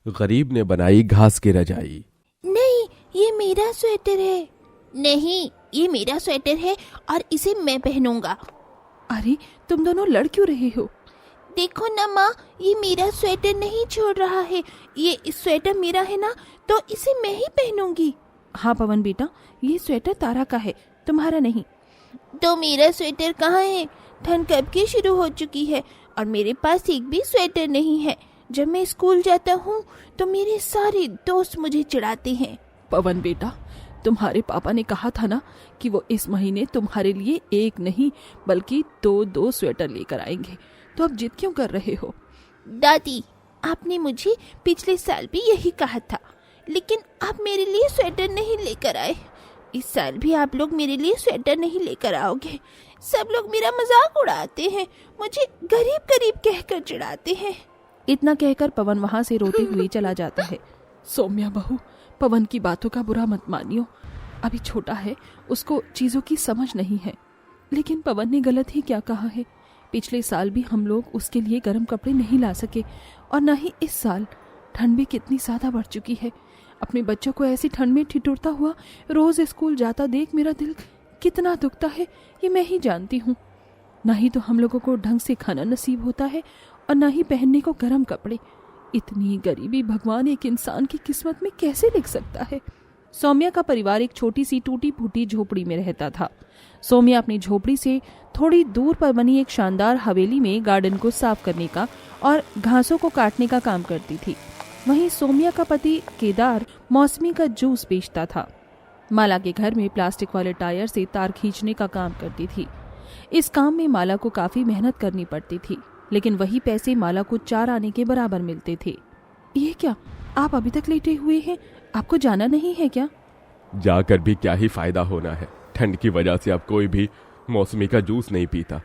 गरीब ने बनाई घास की रजाई। नहीं, ये मेरा स्वेटर है। नहीं, ये मेरा स्वेटर है और इसे मैं पहनूंगा। अरे तुम दोनों लड़ क्यों रहे हो? देखो ना माँ, ये मेरा स्वेटर नहीं छोड़ रहा है। ये स्वेटर मेरा है ना, तो इसे मैं ही पहनूंगी। हाँ पवन बेटा, ये स्वेटर तारा का है, तुम्हारा नहीं। तो मेरा स्वेटर कहाँ है? ठंड कब की शुरू हो चुकी है और मेरे पास एक भी स्वेटर नहीं है। जब मैं स्कूल जाता हूँ तो मेरे सारे दोस्त मुझे चिढ़ाते हैं। पवन बेटा, तुम्हारे पापा ने कहा था ना कि वो इस महीने तुम्हारे लिए एक नहीं बल्कि दो स्वेटर लेकर आएंगे, तो अब जिद क्यों कर रहे हो? दादी, आपने मुझे पिछले साल भी यही कहा था, लेकिन आप मेरे लिए स्वेटर नहीं लेकर आए। इस साल भी आप लोग मेरे लिए स्वेटर नहीं लेकर आओगे। सब लोग मेरा मजाक उड़ाते हैं, मुझे गरीब गरीब कहकर चिढ़ाते हैं। इतना कहकर पवन वहां से रोते हुए चला जाता है। सौम्या बहू, पवन की बातों का बुरा मत मानियो, अभी छोटा है, उसको चीजों की समझ नहीं है। लेकिन पवन ने गलत ही क्या कहा है? पिछले साल भी हम लोग उसके लिए गर्म कपड़े नहीं ला सके और न ही इस साल। ठंड भी कितनी ज्यादा बढ़ चुकी है। अपने बच्चों को ऐसी ठंड में ठिठुरता हुआ रोज स्कूल जाता देख मेरा दिल कितना दुखता है, ये मैं ही जानती हूँ। न ही तो हम लोगों को ढंग से खाना नसीब होता है और न ही पहनने को गर्म कपड़े। इतनी गरीबी भगवान एक इंसान की किस्मत में कैसे लिख सकता है? सौम्या का परिवार एक छोटी सी टूटी फूटी झोपड़ी में रहता था। सौम्या अपनी झोपड़ी से थोड़ी दूर पर बनी एक शानदार हवेली में गार्डन को साफ करने का और घासों को काटने का काम करती थी। वहीं सौम्या का पति केदार मौसमी का जूस बेचता था। माला के घर में प्लास्टिक वाले टायर से तार खींचने का काम करती थी। इस काम में माला को काफी मेहनत करनी पड़ती थी, लेकिन वही पैसे माला को 4 आने के बराबर मिलते थे। ये क्या, आप अभी तक लेटे हुए हैं? आपको जाना नहीं है क्या? जाकर भी क्या ही फायदा होना है। ठंड की वजह से अब कोई भी मौसमी का जूस नहीं पीता।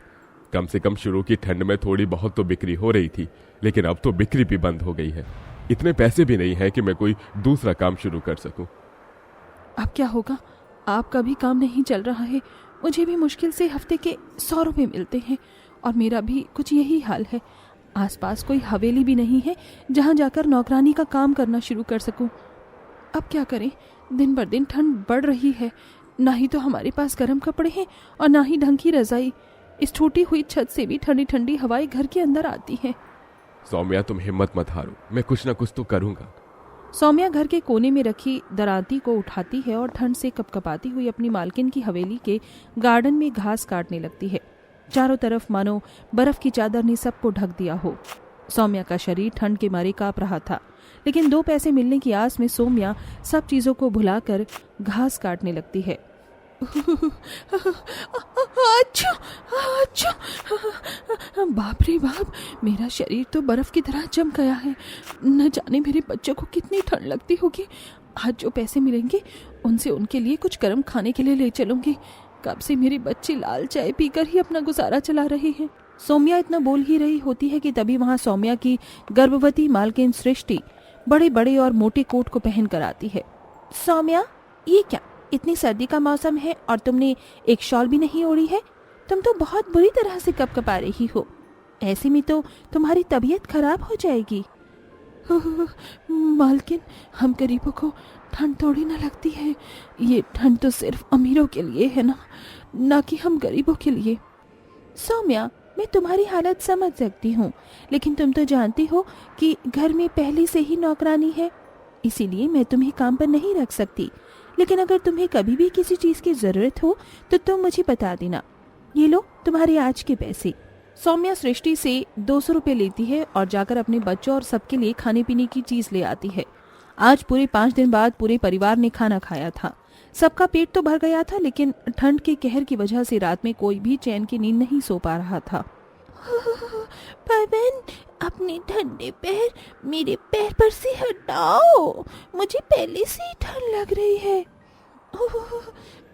कम से कम शुरू की ठंड में थोड़ी बहुत तो बिक्री हो रही थी, लेकिन अब तो बिक्री भी बंद हो गई है। इतने पैसे भी नहीं है कि मैं कोई दूसरा काम शुरू कर सकूं। अब क्या होगा? आपका भी काम नहीं चल रहा है। मुझे भी मुश्किल से हफ्ते के 100 रुपए मिलते हैं और मेरा भी कुछ यही हाल है। आसपास कोई हवेली भी नहीं है जहां जाकर नौकरानी का काम करना शुरू कर सकूं। अब क्या करें? दिन बर दिन ठंड बढ़ रही है। ना ही तो हमारे पास गर्म कपड़े हैं और ना ही ढंग की रजाई। इस टूटी हुई छत से भी ठंडी ठंडी हवाएं घर के अंदर आती हैं। सौम्या, तुम हिम्मत मत हारो, मैं कुछ ना कुछ तो करूंगा। सौम्या घर के कोने में रखी दरांती को उठाती है और ठंड से कपकपाती हुई अपनी मालकिन की हवेली के गार्डन में घास काटने लगती है। चारों तरफ मानो बर्फ की चादर ने सबको ढक दिया हो। सौम्या का शरीर ठंड के मारे कांप रहा था, लेकिन 2 पैसे मिलने की आस में सौम्या सब चीजों को भुलाकर घास काटने लगती है। अच्छा, अच्छा, बाप रे बाप, मेरा शरीर तो बर्फ की तरह जम गया है। न जाने मेरे बच्चों को कितनी ठंड लगती होगी। आज जो पैसे मिलेंगे उनसे उनके लिए कुछ गर्म खाने के लिए ले चलूंगी। कब से मेरे बच्चे लाल चाय पीकर ही अपना गुजारा चला रहे हैं। सौम्या इतना बोल ही रही होती है कि तभी वहां सौम्या की गर्भवती मालकिन सृष्टि बड़े बड़े और मोटे कोट को पहन कर आती है। सौम्या, ये क्या, इतनी सर्दी का मौसम है और तुमने एक शॉल भी नहीं ओढ़ी है? तुम तो बहुत बुरी तरह से कपकपा रही हो। ऐसे में तो तुम्हारी तबीयत खराब हो जाएगी। मालकिन, हम गरीबों को ठंड थोड़ी ना लगती है। ये ठंड तो सिर्फ अमीरों के लिए है ना कि हम गरीबों के लिए। सौम्या, मैं तुम्हारी हालत समझ सकती हूँ, लेकिन तुम तो जानती हो कि घर में पहले से ही नौकरानी है, इसीलिए मैं तुम्हें काम पर नहीं रख सकती। लेकिन अगर तुम्हें कभी भी किसी चीज की जरूरत हो तो तुम मुझे बता देना। ये लो तुम्हारे आज के पैसे। सौम्या सृष्टि से 200 रुपए लेती है और जाकर अपने बच्चों और सबके लिए खाने पीने की चीज ले आती है। आज पूरे 5 दिन बाद पूरे परिवार ने खाना खाया था। सबका पेट तो भर गया था, लेकिन ठंड के कहर की वजह से रात में कोई भी चैन की नींद नहीं सो पा रहा था। पवन, अपने ठंडे पैर मेरे पैर पर से हटाओ, मुझे पहले से ही ठंड लग रही है।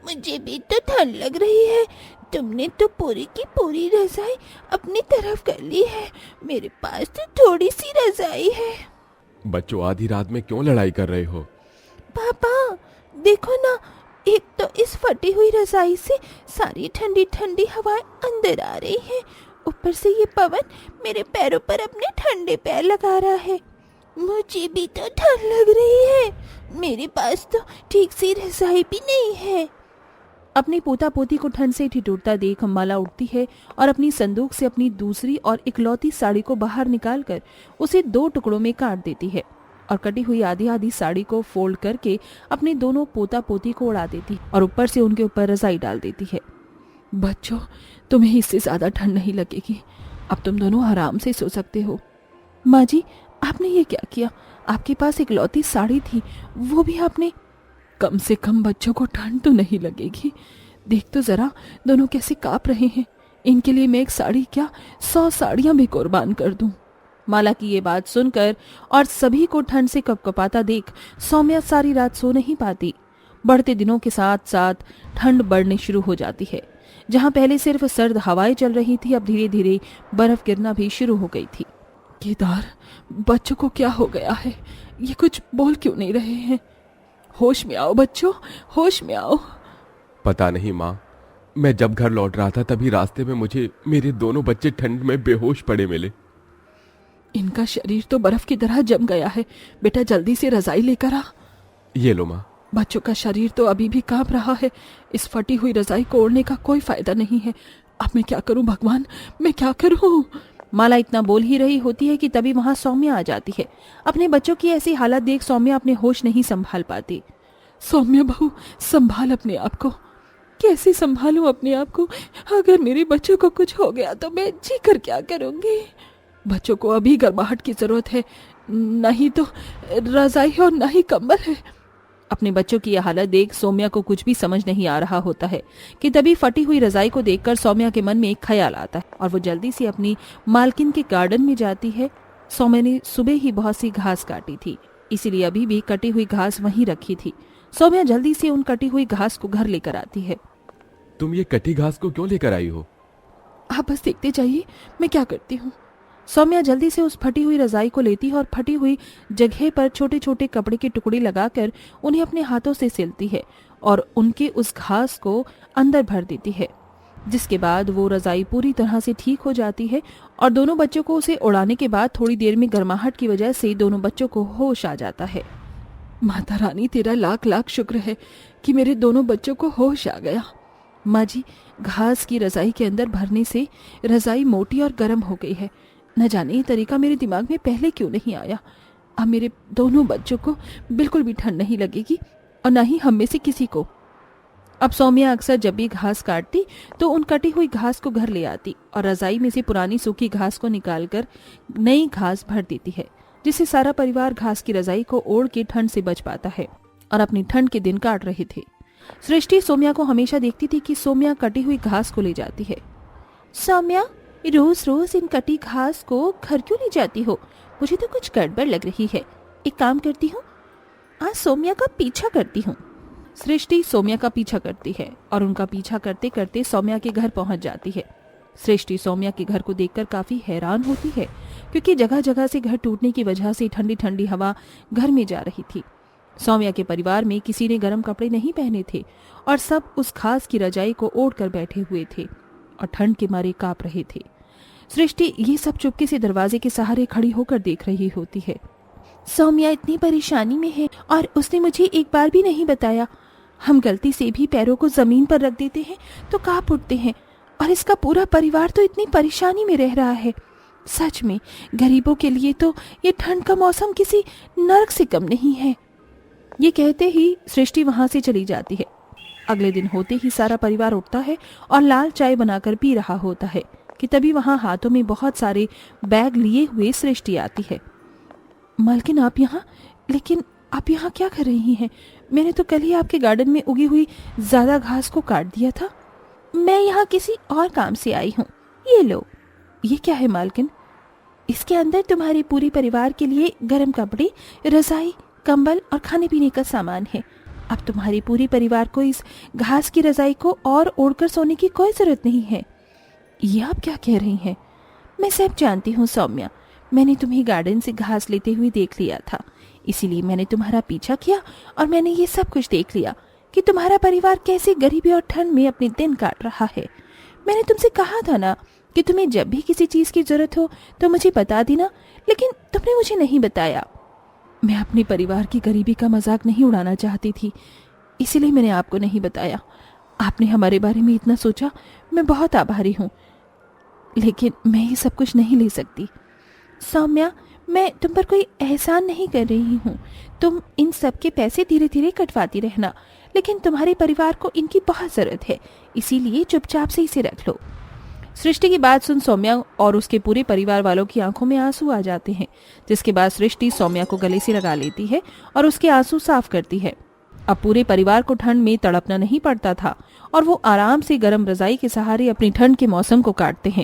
मुझे भी तो ठंड लग रही है। तुमने तो पूरी की पूरी रजाई अपनी तरफ कर ली है, मेरे पास तो थोड़ी सी रजाई है। बच्चों, आधी रात में क्यों लड़ाई कर रहे हो? पापा, देखो ना, एक तो इस फटी हुई रजाई से सारी ठंडी ठंडी हवाएं अंदर आ रही है, ऊपर से ये पवन मेरे पैरों पर अपने ठंडे पैर लगा रहा है। मुझे भी तो ठंड लग रही है। मेरे पास तो ठीक से रजाई भी नहीं है। अपने पोता पोती को ठंड से ठिठुरता देख माला उठती है और अपनी संदूक से अपनी दूसरी और इकलौती साड़ी को बाहर निकालकर उसे 2 टुकड़ों में काट देती है और कटी हुई आधी आधी साड़ी को फोल्ड करके अपने दोनों पोता पोती को उड़ा देती और ऊपर से उनके ऊपर रजाई डाल देती है। बच्चों, तुम्हें इससे ज्यादा ठंड नहीं लगेगी। अब तुम दोनों आराम से सो सकते हो। माँ जी, आपने ये क्या किया? आपके पास इकलौती साड़ी थी, वो भी आपने। कम से कम बच्चों को ठंड तो नहीं लगेगी। देख तो जरा, दोनों कैसे कांप रहे हैं। इनके लिए मैं एक साड़ी क्या 100 साड़ियां भी कुर्बान कर दूं। माला की ये बात सुनकर और सभी को ठंड से कपकपाता देख सौम्या सारी रात सो नहीं पाती। बढ़ते दिनों के साथ साथ ठंड बढ़ने शुरू हो जाती है। जहां पहले सिर्फ सर्द हवाएं चल रही थी, अब धीरे धीरे बर्फ गिरना भी शुरू हो गई थी। केदार, बच्चों को क्या हो गया है? ये कुछ बोल क्यों नहीं रहे हैं? होश में आओ बच्चों, होश में आओ। पता नहीं माँ, मैं जब घर लौट रहा था तभी रास्ते में मुझे मेरे दोनों बच्चे ठंड में बेहोश पड़े मिले। इनका शरीर तो बर्फ की तरह जम गया है। बेटा जल्दी से रजाई लेकर आ। ये लो माँ। बच्चों का शरीर तो अभी भी कांप रहा है। इस फटी हुई रजाई को ओढ़ने का कोई फायदा नहीं है। अब मैं क्या करूं भगवान, मैं क्या करूं? माला इतना बोल ही रही होती है कि तभी वहां सौम्या आ जाती है। अपने बच्चों की ऐसी हालत देख सौम्या अपने होश नहीं संभाल पाती। सौम्या बहू, संभाल अपने आप को। कैसे संभालूं अपने आप को? अगर मेरे बच्चों को कुछ हो गया तो मैं जी कर क्या करूंगी? बच्चों को अभी गर्माहट की जरूरत है, नहीं तो रजाई और न ही कंबल है। अपने बच्चों की यह हालत देख सौम्या को कुछ भी समझ नहीं आ रहा होता है कि तभी फटी हुई रजाई को देखकर सौम्या के मन में एक ख्याल आता है और वो जल्दी से अपनी मालकिन के गार्डन में जाती है। सौम्या ने सुबह ही बहुत सी घास काटी थी, इसीलिए अभी भी कटी हुई घास वहीं रखी थी। सौम्या जल्दी से उन कटी हुई घास को घर लेकर आती है। तुम ये कटी घास को क्यों लेकर आई हो? आप बस देखते जाइए मैं क्या करती हूँ। सौम्या जल्दी से उस फटी हुई रजाई को लेती है और फटी हुई जगह पर छोटे छोटे कपड़े के टुकड़े लगाकर उन्हें अपने हाथों से सिलती है और उनके उस घास को अंदर भर देती है, जिसके बाद वो रजाई पूरी तरह से ठीक हो जाती है और दोनों बच्चों को उसे उड़ाने के बाद थोड़ी देर में गर्माहट की वजह से दोनों बच्चों को होश आ जाता है। माता रानी, तेरा लाख लाख शुक्र है कि मेरे दोनों बच्चों को होश आ गया। माँ जी, घास की रजाई के अंदर भरने से रजाई मोटी और गर्म हो गई है। न जाने ये तरीका मेरे दिमाग में पहले क्यों नहीं आया। अब मेरे दोनों बच्चों को बिल्कुल भी ठंड नहीं लगेगी और न ही हम में से किसी को। अब सौम्या अक्सर जब भी घास काटती तो उन कटी हुई घास को घर ले आती और रजाई में से पुरानी सूखी घास को निकालकर नई घास भर देती है, जिससे सारा परिवार घास की रजाई को ओढ़ के ठंड से बच पाता है और अपनी ठंड के दिन काट रहे थे। सृष्टि सौम्या को हमेशा देखती थी कि सौम्या कटी हुई घास को ले जाती है। सौम्या, रोज रोज इन कटी घास को घर क्यों ले जाती हो? मुझे तो कुछ गड़बड़ लग रही है। एक काम करती हूँ, आज सौम्या का पीछा करती हूँ। सृष्टि सौम्या का पीछा करती है और उनका पीछा करते करते सौम्या के घर पहुंच जाती है। सृष्टि सौम्या के घर को देखकर काफी हैरान होती है, क्योंकि जगह जगह से घर टूटने की वजह से ठंडी ठंडी हवा घर में जा रही थी। सौम्या के परिवार में किसी ने गर्म कपड़े नहीं पहने थे और सब उस घास की रजाई को ओढ़ कर बैठे हुए थे और ठंड के मारे कांप रहे थे। सृष्टि ये सब चुपके से दरवाजे के सहारे खड़ी होकर देख रही होती है। सौम्या इतनी परेशानी में है और उसने मुझे एक बार भी नहीं बताया। हम गलती से भी पैरों को जमीन पर रख देते हैं तो कांप उठते हैं और इसका पूरा परिवार तो इतनी परेशानी में रह रहा है। सच में गरीबों के लिए तो ये ठंड का मौसम किसी नरक से कम नहीं है। ये कहते ही सृष्टि वहां से चली जाती है। अगले दिन होते ही सारा परिवार उठता है और लाल चाय बनाकर पी रहा होता है कि तभी वहां हाथों में बहुत सारे बैग लिए हुए सृष्टि आती है। मालकिन, आप यहाँ? लेकिन आप यहाँ क्या कर रही हैं? मैंने तो कल ही आपके गार्डन में उगी हुई ज्यादा घास को काट दिया था। मैं यहाँ किसी और काम से आई हूँ। ये लो। ये क्या है मालकिन? इसके अंदर तुम्हारे पूरे परिवार के लिए गर्म कपड़े, रजाई, कंबल और खाने पीने का सामान है। अब तुम्हारे पूरे परिवार को इस घास की रजाई को और ओढ़कर सोने की कोई जरूरत नहीं है। ये आप क्या कह रही हैं? मैं सब जानती हूँ सौम्या। मैंने तुम्हें गार्डन से घास लेते हुए देख लिया था, इसीलिए मैंने तुम्हारा पीछा किया और मैंने ये सब कुछ देख लिया कि तुम्हारा परिवार कैसे गरीबी और ठंड में अपने दिन काट रहा है। मैंने तुमसे कहा था ना कि तुम्हें जब भी किसी चीज की जरूरत हो तो मुझे बता देना, लेकिन तुमने मुझे नहीं बताया। मैं अपने परिवार की गरीबी का मजाक नहीं उड़ाना चाहती थी, इसीलिए मैंने आपको नहीं बताया। आपने हमारे बारे में इतना सोचा, मैं बहुत आभारी हूँ, लेकिन मैं ये सब कुछ नहीं ले सकती। सौम्या, मैं तुम पर कोई एहसान नहीं कर रही हूँ। तुम इन सब के पैसे धीरे धीरे कटवाती रहना, लेकिन तुम्हारे परिवार को इनकी बहुत ज़रूरत है, इसीलिए चुपचाप से इसे रख लो। सृष्टि की बात सुन सौम्या और उसके पूरे परिवार वालों की आंखों में आंसू आ जाते हैं, जिसके बाद सृष्टि सौम्या को गले से लगा लेती है और उसके आंसू साफ करती है। अब पूरे परिवार को ठंड में तड़पना नहीं पड़ता था और वो आराम से गर्म रजाई के सहारे अपनी ठंड के मौसम को काटते हैं।